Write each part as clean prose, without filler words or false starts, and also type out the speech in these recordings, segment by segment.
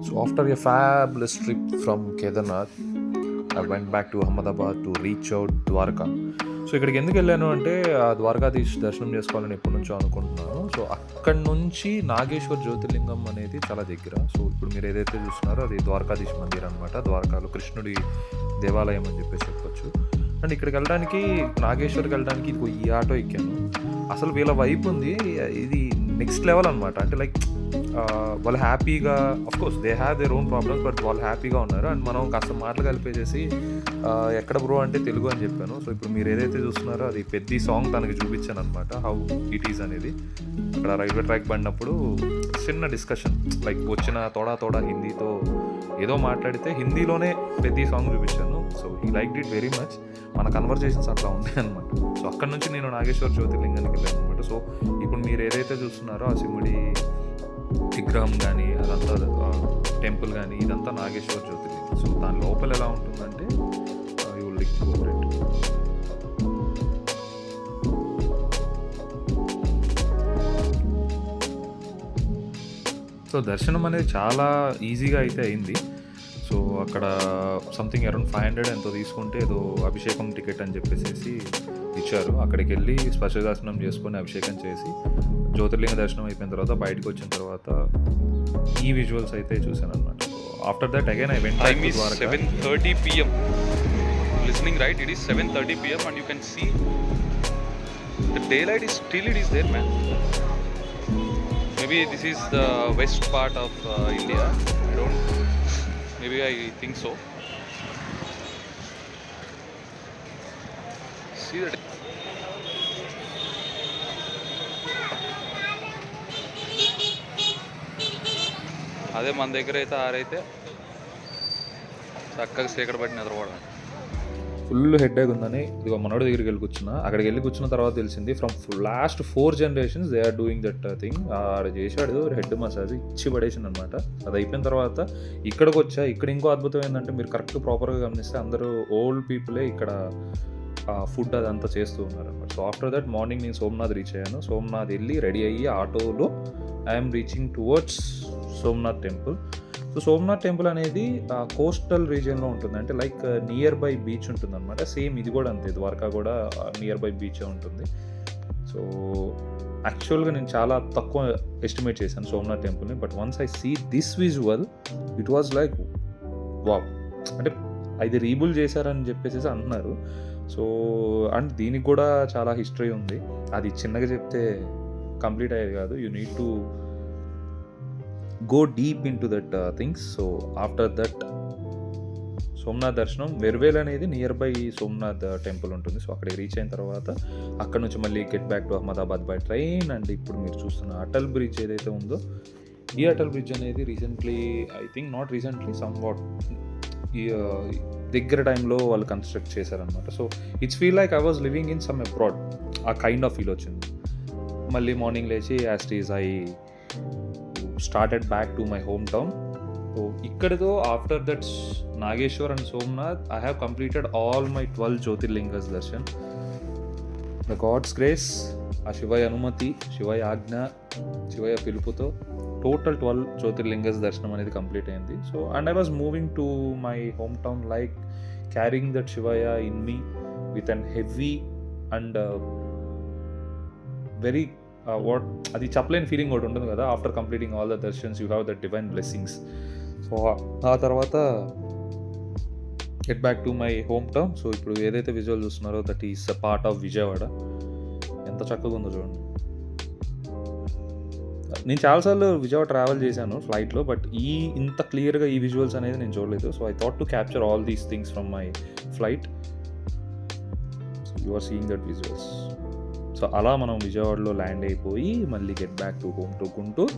So after a fabulous trip from Kedarnath, I went back to Ahmedabad to reach out Dwarka. So ఇక్కడికి ఎందుకు వెళ్ళాను అంటే ఆ ద్వారకాధీశ్ దర్శనం చేసుకోవాలని ఎప్పటి నుంచో అనుకుంటున్నాను. సో అక్కడి నుంచి నాగేశ్వర్ జ్యోతిర్లింగం అనేది చాలా దగ్గర. సో ఇప్పుడు మీరు ఏదైతే చూస్తున్నారో అది ద్వారకాధీశ్ మందిర్ అనమాట. ద్వారకాలో కృష్ణుడి దేవాలయం అని చెప్పొచ్చు. అండ్ ఇక్కడికి వెళ్ళడానికి నాగేశ్వర్కి వెళ్ళడానికి ఇది ఈ ఆటో ఎక్కాను. అసలు వీళ్ళ వైపు ఉంది, ఇది నెక్స్ట్ లెవెల్ అనమాట. అంటే లైక్ వాళ్ళు హ్యాపీగా, of course they have their own problems, but వాళ్ళు హ్యాపీగా ఉన్నారు. అండ్ మనం కాస్త మాటలు కలిపేసేసి ఎక్కడ బ్రో అంటే తెలుగు అని చెప్పాను. సో ఇప్పుడు మీరు ఏదైతే చూస్తున్నారో అది పెద్ద సాంగ్ తనకి చూపించాను అనమాట, హౌ ఇట్ ఈస్ అనేది. అక్కడ రైల్వే ట్రాక్ పడినప్పుడు చిన్న డిస్కషన్, లైక్ వచ్చిన తోడా హిందీతో ఏదో మాట్లాడితే హిందీలోనే పెద్ద సాంగ్ చూపించాను. So he like it very much. మన కన్వర్జేషన్స్ అట్లా ఉన్నాయి అనమాట. సో అక్కడ నుంచి నేను నాగేశ్వర జ్యోతిర్లింగానికి వెళ్ళాను అనమాట. సో ఇప్పుడు మీరు ఏదైతే చూస్తున్నారో ఆ శివుడి విగ్రహం కానీ అదంతా టెంపుల్ కానీ ఇదంతా నాగేశ్వర జ్యోతిర్లింగం. సో దాని లోపల ఎలా ఉంటుందంటే you will like over it. So దర్శనం అనేది చాలా ఈజీగా అయితే అయింది. సో అక్కడ సంథింగ్ అరౌండ్ 500 ఎంతో తీసుకుంటే ఏదో అభిషేకం టికెట్ అని చెప్పేసి ఇచ్చారు. అక్కడికి వెళ్ళి స్పర్శ దర్శనం చేసుకొని అభిషేకం చేసి జ్యోతిర్లింగ దర్శనం అయిపోయిన తర్వాత బయటకు వచ్చిన తర్వాత ఈ విజువల్స్ అయితే చూశాను అనమాట. After that again I went back to Dwarka. 7:30 PM. Listening right, it is 7:30 PM and you can see the daylight is still it is there, man. Maybe this is the west part of India. Maybe I think so. See that. అదే మన దగ్గర అయితే ఆరైతే చక్కగా చీకటి పట్టి నిద్రపోవడం. Full headache ఉందని ఇదిగో మనోడి దగ్గరికి వెళ్ళి కూర్చున్నా. అక్కడికి వెళ్ళి కూర్చున్న తర్వాత తెలిసింది from last 4 generations they are doing that thing. ఆడ చేశాడు హెడ్ మసాజ్ ఇచ్చి పడేసింది అనమాట. అది అయిపోయిన తర్వాత ఇక్కడికి వచ్చా. ఇక్కడ ఇంకో అద్భుతం ఏంటంటే మీరు కరెక్ట్ ప్రాపర్గా గమనిస్తే అందరూ ఓల్డ్ పీపులే ఇక్కడ ఫుడ్ అదంతా చేస్తూ ఉన్నారు అనమాట. సో ఆఫ్టర్ దట్ మార్నింగ్ నేను సోమనాథ్ రీచ్ అయ్యాను. సోమనాథ్ వెళ్ళి రెడీ అయ్యి ఆటోలో I'm reaching towards Somnath temple. So Somnath temple అనేది కోస్టల్ రీజియన్లో ఉంటుంది. అంటే లైక్ నియర్ బై బీచ్ ఉంటుంది అనమాట. సేమ్ ఇది కూడా అంతే, ద్వారకా కూడా నియర్ బై బీచే ఉంటుంది. సో యాక్చువల్గా నేను చాలా తక్కువ ఎస్టిమేట్ చేశాను సోమనాథ్ టెంపుల్ని. But once I see this visual it was like wow. అంటే ఇది రీబుల్ చేశారని చెప్పేసి అంటున్నారు. సో అండ్ దీనికి కూడా చాలా హిస్టరీ ఉంది. అది చిన్నగా చెప్తే కంప్లీట్ అయ్యేది కాదు. You need to go deep into that things. So after that Somnath దర్శనం, వెర్వేల్ అనేది నియర్ బై సోమనాథ్ టెంపుల్ ఉంటుంది. సో అక్కడికి రీచ్ అయిన తర్వాత అక్కడ నుంచి మళ్ళీ get back to Ahmedabad by train. And ఇప్పుడు మీరు చూస్తున్న అటల్ బ్రిడ్జ్ ఏదైతే ఉందో, ఈ అటల్ బ్రిడ్జ్ అనేది recently, I think not recently, some what ఈ దగ్గర టైంలో వాళ్ళు కన్స్ట్రక్ట్ చేశారనమాట. So it's feel like I was living in some abroad. ఆ కైండ్ ఆఫ్ ఫీల్ వచ్చింది. మళ్ళీ మార్నింగ్ లేచి as it is I started back to my hometown. So ikkadito after that Nageshwar and Somnath I have completed all my 12 Jyotirlingas darshan. The God's grace, a Shivaya Anumati, Shivaya Agna, Shivaya Piluputo, total 12 Jyotirlingas darshanam anedi complete ayindi. So and I was moving to my hometown like carrying that Shivaya in me with an heavy and very what అది చెప్పలేని feeling ఒకటి ఉంటుంది కదా. After completing all the darshans you have the divine blessings. So ఆ తర్వాత get back to my home town. So ఇప్పుడు ఏదైతే visual చూస్తున్నారో that is a part of Vijayawada. ఎంత చక్కగా ఉందో చూడండి. నేను చాలాసార్లు విజయవాడ ట్రావెల్ చేశాను ఫ్లైట్లో, బట్ ఇంత క్లియర్గా ఈ విజువల్స్ అనేది నేను చూడలేదు. So I thought to capture all these things from my flight. So you are seeing that visuals. So అలా మనం విజయవాడలో ల్యాండ్ అయిపోయి మళ్ళీ get back to home to Guntur.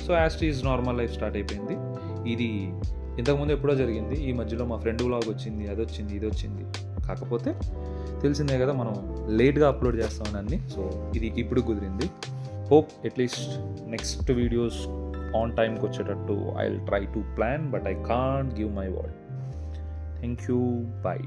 So as is normal life start అయిపోయింది. ఇది ఇంతకుముందు ఎప్పుడో జరిగింది. ఈ మధ్యలో మా ఫ్రెండ్ వ్లాగ్ వచ్చింది, అది వచ్చింది, ఇది వచ్చింది. కాకపోతే తెలిసిందే కదా మనం లేట్గా అప్లోడ్ చేస్తామని అన్ని. సో ఇది ఇప్పుడు కుదిరింది. Hope at least next videos on టైంకి వచ్చేటట్టు I will try to plan, but I can't give my word. Thank you, bye.